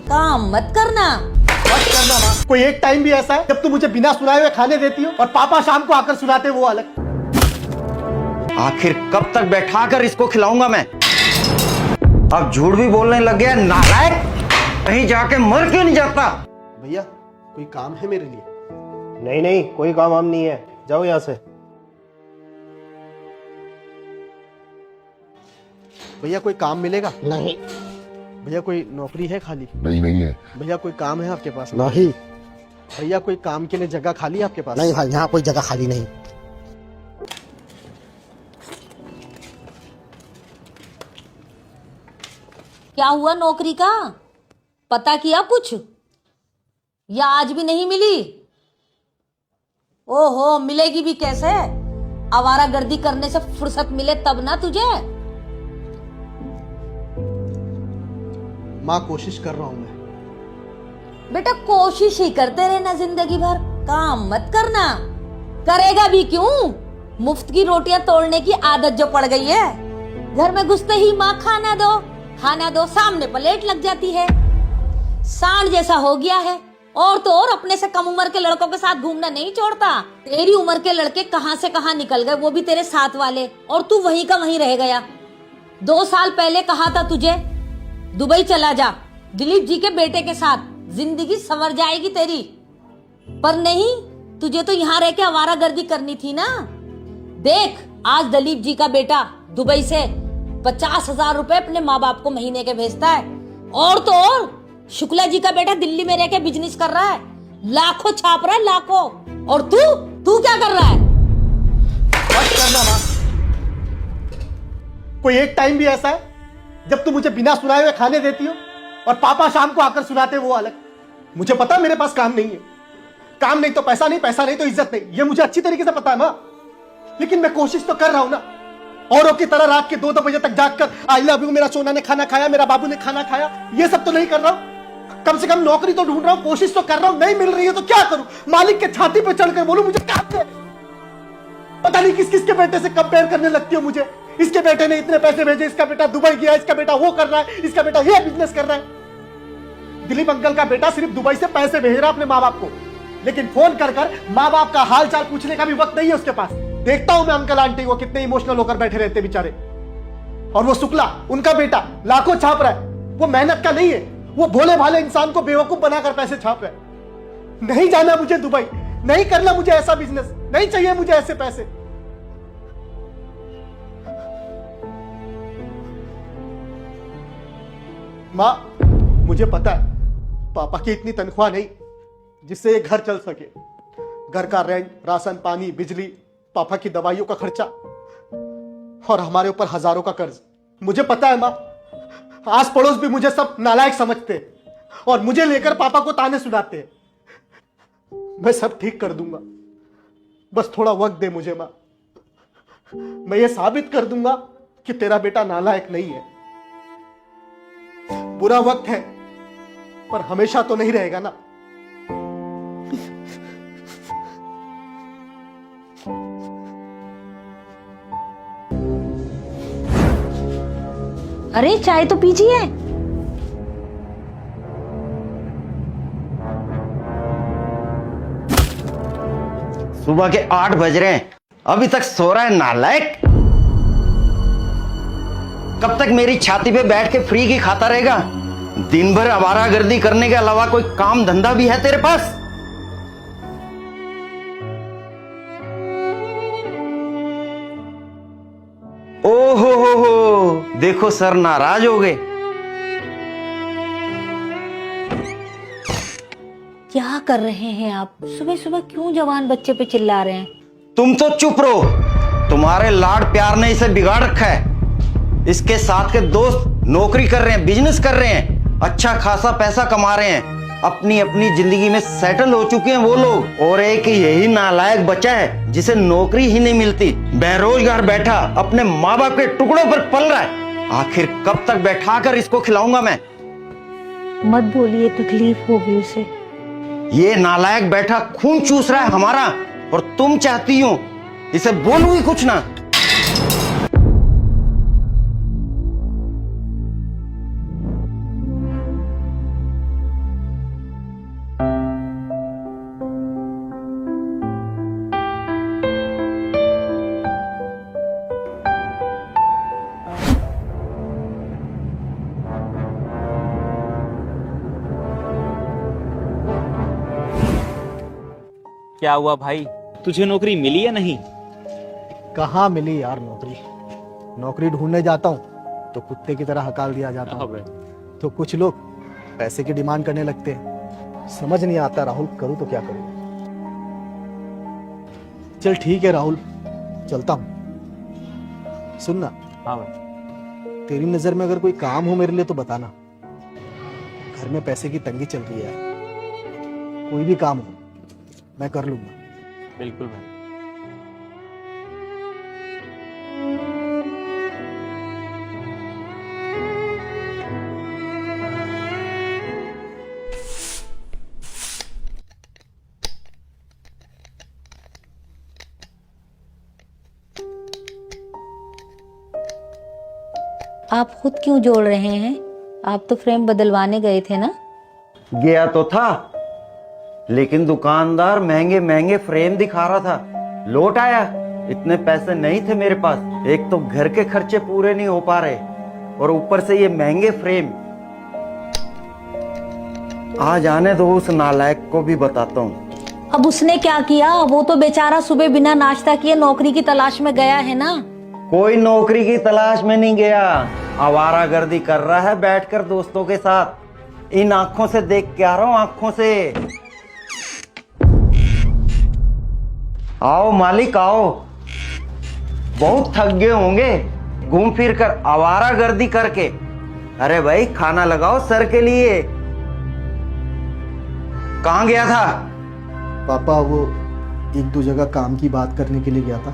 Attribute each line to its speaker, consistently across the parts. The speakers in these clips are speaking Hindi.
Speaker 1: काम मत करना।
Speaker 2: मत करना माँ। कोई एक टाइम भी ऐसा है जब तू मुझे बिना सुनाए हुए खाने देती हो और पापा शाम को आकर सुनाते, वो अलग।
Speaker 3: आखिर कब तक बैठा कर इसको खिलाऊंगा मैं? अब झूठ भी बोलने लग गया नालायक। कहीं जाके मर क्यों नहीं जाता?
Speaker 2: भैया कोई काम है मेरे लिए?
Speaker 4: नहीं नहीं, कोई काम वाम नहीं है, जाओ यहाँ से।
Speaker 2: भैया कोई काम मिलेगा?
Speaker 4: नहीं
Speaker 2: भैया कोई नौकरी है खाली?
Speaker 5: नहीं है।
Speaker 2: भैया कोई काम है आपके पास?
Speaker 4: नहीं
Speaker 2: भैया कोई काम के लिए जगह खाली है आपके पास?
Speaker 4: नहीं भाई, यहाँ कोई जगह खाली नहीं।
Speaker 1: क्या हुआ नौकरी का? पता किया कुछ? या आज भी नहीं मिली? ओहो, मिलेगी भी कैसे? आवारागर्दी करने से फुर्सत मिले तब ना तुझे।
Speaker 2: माँ कोशिश कर रहा हूँ मैं।
Speaker 1: बेटा कोशिश ही करते रहना जिंदगी भर, काम मत करना। करेगा भी क्यों? मुफ्त की रोटियां तोड़ने की आदत जो पड़ गई है। घर में घुसते ही माँ खाना दो, सामने प्लेट लग जाती है। सांड जैसा हो गया है। और तो और अपने से कम उम्र के लड़कों के साथ घूमना नहीं छोड़ता। तेरी उम्र के लड़के कहां से कहां निकल गए, वो भी तेरे साथ वाले, और तू वहीं का वहीं रह गया। 2 साल पहले कहा था तुझे दुबई चला जा दिलीप जी के बेटे के साथ, जिंदगी संवर जाएगी तेरी। पर नहीं, तुझे तो यहाँ रह के आवारागर्दी करनी थी ना। देख, आज दिलीप जी का बेटा दुबई से 50,000 रुपए अपने माँ बाप को महीने के भेजता है। और तो और शुक्ला जी का बेटा दिल्ली में रह के बिजनेस कर रहा है, लाखों छाप रहा है, लाखों। और तू क्या कर रहा है?
Speaker 2: मत करना माँ। कोई एक टाइम भी ऐसा है जब तू मुझे बिना सुनाए हुए खाने देती हो और पापा शाम को आकर सुनाते, वो अलग। मुझे पता है मेरे पास काम नहीं है। काम नहीं तो पैसा नहीं, पैसा नहीं तो इज्जत नहीं, ये मुझे अच्छी तरीके से पता है माँ। लेकिन मैं कोशिश तो कर रहा हूं ना। औरों की तरह रात के 2-2 बजे तक जागकर आई लव यू, मेरा सोना ने खाना खाया, मेरा बाबू ने खाना खाया, ये सब तो नहीं कर रहा हूं। कम से कम नौकरी तो ढूंढ रहा हूं, कोशिश तो कर रहा हूं। नहीं मिल रही है तो क्या करूं? मालिक के छाती पे चढ़कर बोलूं मुझे काम दे? पता नहीं किस किस के बेटे से कंपेयर करने लगती हो मुझे। इसके बेटे ने इतने पैसे भेजे, इसका बेटा दुबई गया, इसका बेटा वो कर रहा है, इसका बेटा ये बिजनेस कर रहा है। दिलीप अंकल का बेटा सिर्फ दुबई से पैसे भेज रहा अपने माँ बाप को, लेकिन फोन कर कर माँ बाप का हाल चाल पूछने का भी वक्त नहीं है उसके पास। देखता हूं मैं अंकल आंटी को कितने इमोशनल होकर बैठे रहते बेचारे। और वो शुक्ला, उनका बेटा लाखों छाप रहा है। वो मेहनत का नहीं है, वो भोले भाले इंसान को बेवकूफ बनाकर पैसे छाप रहा है। नहीं जाना मुझे दुबई, नहीं करना मुझे ऐसा बिजनेस, नहीं चाहिए मुझे ऐसे पैसे। मां, मुझे पता है पापा की इतनी तनख्वाह नहीं जिससे ये घर चल सके। घर का रेंट, राशन पानी, बिजली, पापा की दवाइयों का खर्चा और हमारे ऊपर हजारों का कर्ज। मुझे पता है मां, आस पड़ोस भी मुझे सब नालायक समझते हैं और मुझे लेकर पापा को ताने सुनाते हैं। मैं सब ठीक कर दूंगा, बस थोड़ा वक्त दे मुझे मां। मैं ये साबित कर दूंगा कि तेरा बेटा नालायक नहीं है। बुरा वक्त है पर हमेशा तो नहीं रहेगा ना।
Speaker 1: अरे चाय तो पीजिए।
Speaker 3: सुबह के 8 बज रहे हैं, अभी तक सो रहा है नालायक। कब तक मेरी छाती पे बैठ के फ्री की खाता रहेगा? दिन भर आवारागर्दी करने के अलावा कोई काम धंधा भी है तेरे पास? ओहो हो, देखो सर नाराज हो गए।
Speaker 1: क्या कर रहे हैं आप? सुबह सुबह क्यों जवान बच्चे पे चिल्ला रहे हैं?
Speaker 3: तुम तो चुप रहो, तुम्हारे लाड प्यार ने इसे बिगाड़ रखा है। इसके साथ के दोस्त नौकरी कर रहे हैं, बिजनेस कर रहे हैं, अच्छा खासा पैसा कमा रहे हैं, अपनी अपनी जिंदगी में सेटल हो चुके हैं वो लोग। और एक यही नालायक बच्चा है जिसे नौकरी ही नहीं मिलती, बेरोजगार बैठा अपने माँ बाप के टुकड़ों पर पल रहा है। आखिर कब तक बैठा कर इसको खिलाऊंगा मैं?
Speaker 1: मत बोलिए, तकलीफ होगी उसे।
Speaker 3: ये नालायक बैठा खून चूस रहा है हमारा, और तुम चाहती हो इसे बोलूं ही कुछ ना।
Speaker 5: क्या हुआ भाई, तुझे नौकरी मिली या नहीं?
Speaker 2: कहाँ मिली यार नौकरी। नौकरी ढूंढने जाता हूँ तो कुत्ते की तरह हकाल दिया जाता हूँ।
Speaker 5: अबे,
Speaker 2: तो कुछ लोग पैसे की डिमांड करने लगते हैं। समझ नहीं आता राहुल, करूँ तो क्या करूँ। चल ठीक है राहुल, चलता हूँ। सुनना,
Speaker 5: हाँ भाई।
Speaker 2: तेरी नजर में अगर कोई काम हो मेरे लिए तो बताना। घर में पैसे की तंगी चल रही है यार। कोई भी काम हो मैं कर लूंगा।
Speaker 5: बिल्कुल भाई।
Speaker 1: आप खुद क्यों जोड़ रहे हैं? आप तो फ्रेम बदलवाने गए थे ना?
Speaker 3: गया तो था, लेकिन दुकानदार महंगे महंगे फ्रेम दिखा रहा था। लौट आया, इतने पैसे नहीं थे मेरे पास। एक तो घर के खर्चे पूरे नहीं हो पा रहे और ऊपर से ये महंगे फ्रेम। आज आने दो, उस नालायक को भी बताता हूँ।
Speaker 1: अब उसने क्या किया? वो तो बेचारा सुबह बिना नाश्ता किए नौकरी की तलाश में गया है ना।
Speaker 3: कोई नौकरी की तलाश में नहीं गया, आवारागर्दी कर रहा है बैठकर दोस्तों के साथ। इन आंखों से देख के आ रहा हूं, आंखों से। आओ मालिक आओ, बहुत थक गए होंगे घूम फिर कर, आवारागर्दी करके। अरे भाई खाना लगाओ सर के लिए। कहां गया था?
Speaker 2: पापा वो एक दो जगह काम की बात करने के लिए गया था,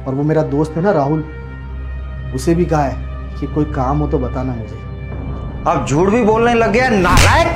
Speaker 2: और वो मेरा दोस्त है ना राहुल, उसे भी कहा है कि कोई काम हो तो बताना मुझे।
Speaker 3: अब झूठ भी बोलने लग गया नालायक।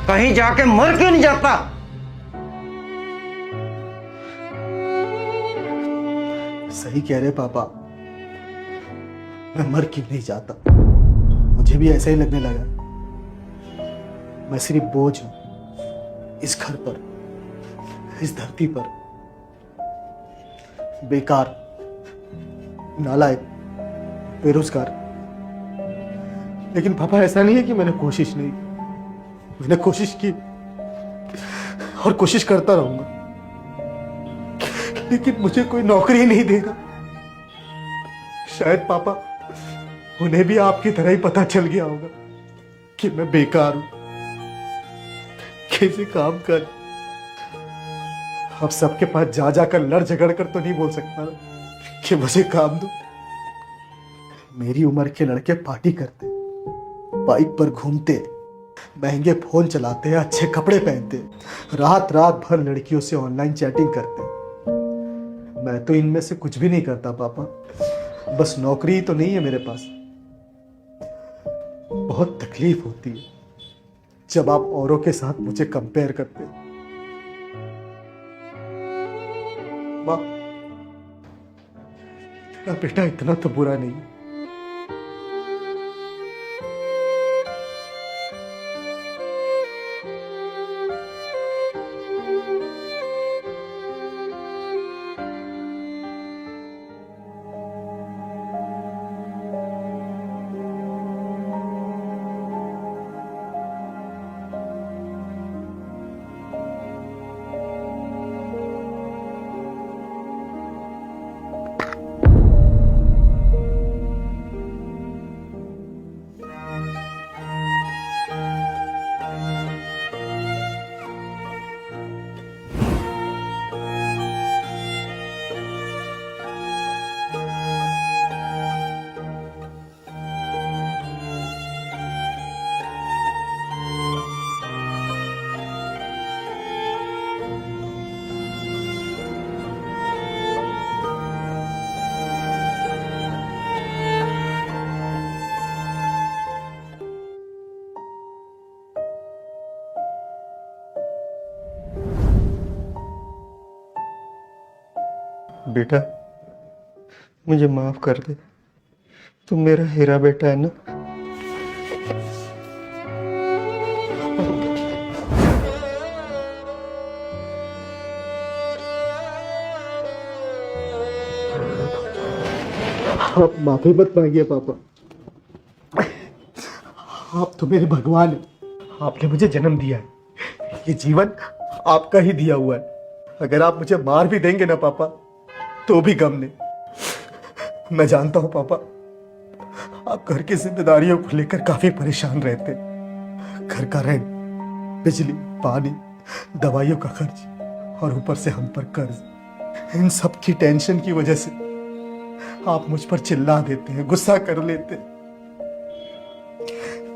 Speaker 3: कहीं जाके मर क्यों नहीं जाता?
Speaker 2: सही कह रहे पापा, मैं मर क्यों नहीं जाता। मुझे भी ऐसा ही लगने लगा। मैं सिर्फ बोझ हूं इस घर पर, इस धरती पर। बेकार, नालायक, बेरोजगार। लेकिन पापा ऐसा नहीं है कि मैंने कोशिश नहीं, मैंने कोशिश की और कोशिश करता रहूंगा, लेकिन मुझे कोई नौकरी नहीं देगा। शायद पापा उन्हें भी आपकी तरह ही पता चल गया होगा कि मैं बेकार हूं, कैसे काम कर। अब सबके पास जा जाकर लड़ झगड़ कर तो नहीं बोल सकता ना कि मुझे काम दो। मेरी उम्र के लड़के पार्टी करते, बाइक पर घूमते, महंगे फोन चलाते, अच्छे कपड़े पहनते, रात रात भर लड़कियों से ऑनलाइन चैटिंग करते। मैं तो इनमें से कुछ भी नहीं करता पापा। बस नौकरी ही तो नहीं है मेरे पास। बहुत तकलीफ होती है जब आप औरों के साथ मुझे कंपेयर करते। माँ, तेरा बेटा इतना तो बुरा नहीं है। बेटा मुझे माफ कर दे, तुम मेरा हीरा बेटा है ना। आप माफी मत मांगिए पापा, आप तो मेरे भगवान हैं। आपने मुझे जन्म दिया है, ये जीवन आपका ही दिया हुआ है। अगर आप मुझे मार भी देंगे ना पापा, तो भी गम नहीं। मैं जानता हूं पापा, आप घर की जिम्मेदारियों को लेकर काफी परेशान रहते। घर का रेंट, बिजली, पानी, दवाइयों का खर्च और ऊपर से हम पर कर्ज। इन सब की टेंशन की वजह से आप मुझ पर चिल्ला देते हैं, गुस्सा कर लेते हैं।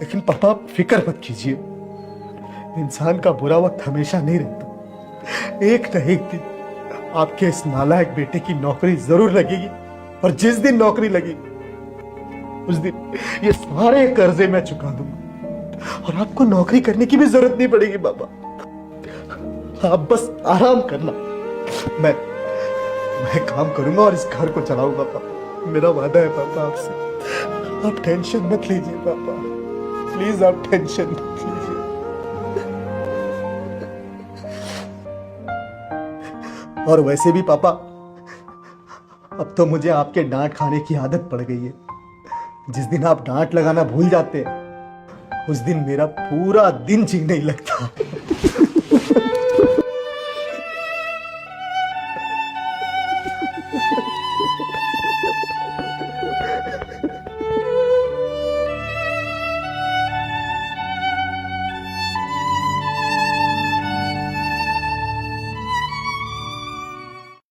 Speaker 2: लेकिन पापा आप फिक्र मत कीजिए, इंसान का बुरा वक्त हमेशा नहीं रहता। एक न एक दिन आपके इस नालायक बेटे की नौकरी जरूर लगेगी, और जिस दिन नौकरी लगेगी उस दिन ये सारे कर्जे मैं चुका दूंगा और आपको नौकरी करने की भी जरूरत नहीं पड़ेगी पापा। आप बस आराम करना, मैं काम करूंगा और इस घर को चलाऊंगा पापा। मेरा वादा है पापा आपसे। आप टेंशन मत लीजिए पापा, प्लीज आप टेंशन मत लीजिए। और वैसे भी पापा, अब तो मुझे आपके डांट खाने की आदत पड़ गई है। जिस दिन आप डांट लगाना भूल जाते हैं, उस दिन मेरा पूरा दिन जी नहीं लगता।